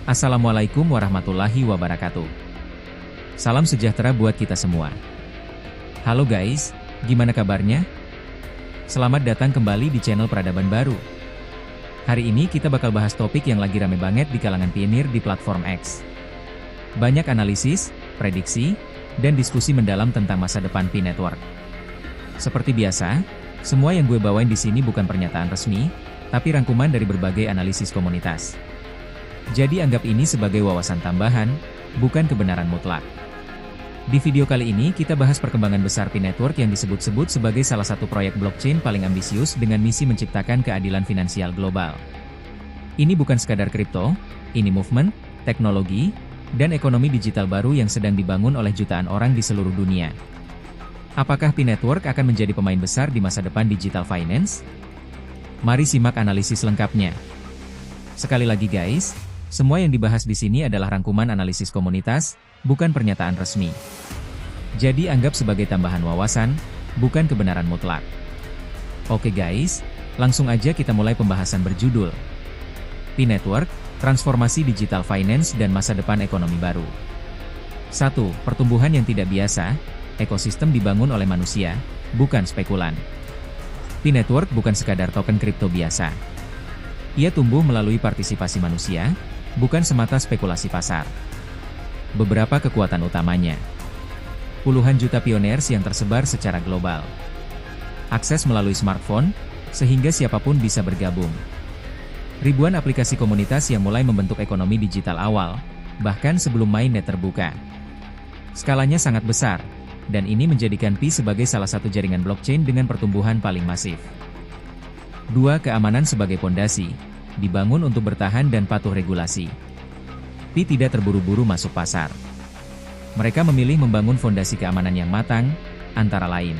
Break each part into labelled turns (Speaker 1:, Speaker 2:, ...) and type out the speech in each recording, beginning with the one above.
Speaker 1: Assalamualaikum warahmatullahi wabarakatuh. Salam sejahtera buat kita semua. Halo guys, gimana kabarnya? Selamat datang kembali di channel Peradaban Baru. Hari ini kita bakal bahas topik yang lagi rame banget di kalangan pionir di platform X. Banyak analisis, prediksi, dan diskusi mendalam tentang masa depan Pi Network. Seperti biasa, semua yang gue bawain di sini bukan pernyataan resmi, tapi rangkuman dari berbagai analisis komunitas. Jadi anggap ini sebagai wawasan tambahan, bukan kebenaran mutlak. Di video kali ini kita bahas perkembangan besar Pi Network yang disebut-sebut sebagai salah satu proyek blockchain paling ambisius dengan misi menciptakan keadilan finansial global. Ini bukan sekadar kripto, ini movement, teknologi, dan ekonomi digital baru yang sedang dibangun oleh jutaan orang di seluruh dunia. Apakah Pi Network akan menjadi pemain besar di masa depan digital finance? Mari simak analisis lengkapnya. Sekali lagi guys, semua yang dibahas di sini adalah rangkuman analisis komunitas, bukan pernyataan resmi. Jadi anggap sebagai tambahan wawasan, bukan kebenaran mutlak. Oke guys, langsung aja kita mulai pembahasan berjudul Pi Network, Transformasi Digital Finance dan Masa Depan Ekonomi Baru. 1. Pertumbuhan yang tidak biasa, ekosistem dibangun oleh manusia, bukan spekulan. Pi Network bukan sekadar token kripto biasa. Ia tumbuh melalui partisipasi manusia, bukan semata spekulasi pasar. Beberapa kekuatan utamanya. Puluhan juta pioneers yang tersebar secara global. Akses melalui smartphone, sehingga siapapun bisa bergabung. Ribuan aplikasi komunitas yang mulai membentuk ekonomi digital awal, bahkan sebelum mainnet terbuka. Skalanya sangat besar, dan ini menjadikan Pi sebagai salah satu jaringan blockchain dengan pertumbuhan paling masif. 2. Keamanan sebagai pondasi. Dibangun untuk bertahan dan patuh regulasi. Pi tidak terburu-buru masuk pasar. Mereka memilih membangun fondasi keamanan yang matang, antara lain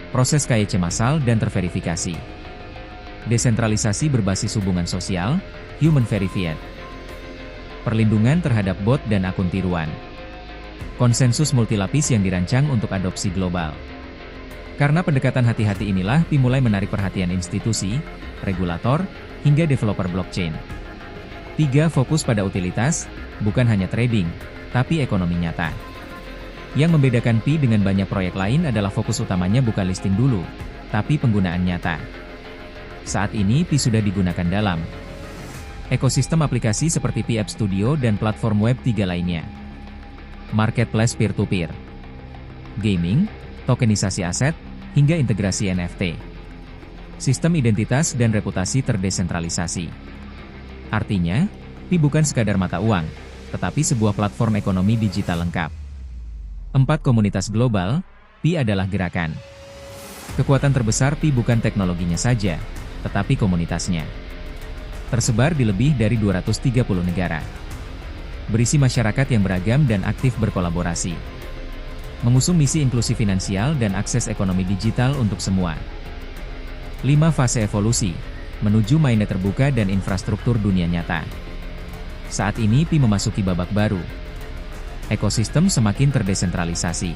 Speaker 1: proses KYC massal dan terverifikasi, desentralisasi berbasis hubungan sosial, human verified, perlindungan terhadap bot dan akun tiruan, konsensus multilapis yang dirancang untuk adopsi global. Karena pendekatan hati-hati inilah Pi mulai menarik perhatian institusi, regulator, hingga developer blockchain. 3. Fokus pada utilitas, bukan hanya trading, tapi ekonomi nyata. Yang membedakan Pi dengan banyak proyek lain adalah fokus utamanya bukan listing dulu, tapi penggunaan nyata. Saat ini Pi sudah digunakan dalam ekosistem aplikasi seperti Pi App Studio dan platform Web3 lainnya. Marketplace peer-to-peer, gaming, tokenisasi aset, hingga integrasi NFT. Sistem identitas dan reputasi terdesentralisasi. Artinya, Pi bukan sekadar mata uang, tetapi sebuah platform ekonomi digital lengkap. 4. Komunitas global, Pi adalah gerakan. Kekuatan terbesar Pi bukan teknologinya saja, tetapi komunitasnya. Tersebar di lebih dari 230 negara. Berisi masyarakat yang beragam dan aktif berkolaborasi. Mengusung misi inklusi finansial dan akses ekonomi digital untuk semua. 5. Fase evolusi, menuju mainnet terbuka dan infrastruktur dunia nyata. Saat ini Pi memasuki babak baru. Ekosistem semakin terdesentralisasi.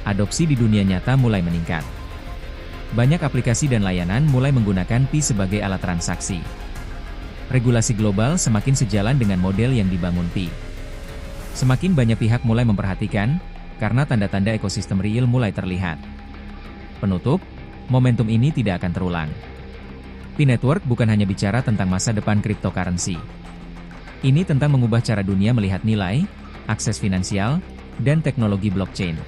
Speaker 1: Adopsi di dunia nyata mulai meningkat. Banyak aplikasi dan layanan mulai menggunakan Pi sebagai alat transaksi. Regulasi global semakin sejalan dengan model yang dibangun Pi. Semakin banyak pihak mulai memperhatikan, karena tanda-tanda ekosistem real mulai terlihat. Penutup, momentum ini tidak akan terulang. Pi Network bukan hanya bicara tentang masa depan cryptocurrency. Ini tentang mengubah cara dunia melihat nilai, akses finansial, dan teknologi blockchain.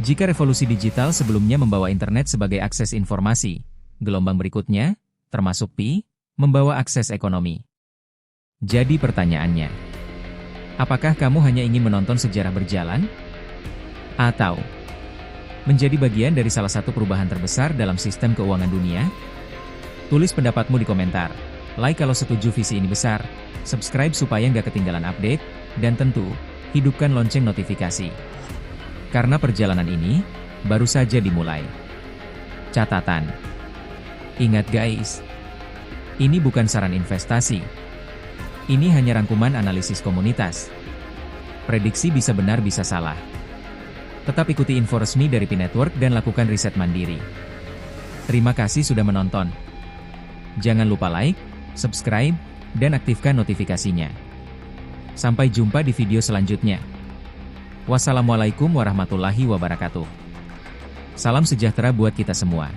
Speaker 1: Jika revolusi digital sebelumnya membawa internet sebagai akses informasi, gelombang berikutnya, termasuk Pi, membawa akses ekonomi. Jadi pertanyaannya, apakah kamu hanya ingin menonton sejarah berjalan? Atau menjadi bagian dari salah satu perubahan terbesar dalam sistem keuangan dunia? Tulis pendapatmu di komentar, like kalau setuju visi ini besar, subscribe supaya nggak ketinggalan update, dan tentu, hidupkan lonceng notifikasi. Karena perjalanan ini, baru saja dimulai. Catatan. Ingat guys, ini bukan saran investasi. Ini hanya rangkuman analisis komunitas. Prediksi bisa benar bisa salah. Tetap ikuti info resmi dari Pi Network dan lakukan riset mandiri. Terima kasih sudah menonton. Jangan lupa like, subscribe, dan aktifkan notifikasinya. Sampai jumpa di video selanjutnya. Wassalamualaikum warahmatullahi wabarakatuh. Salam sejahtera buat kita semua.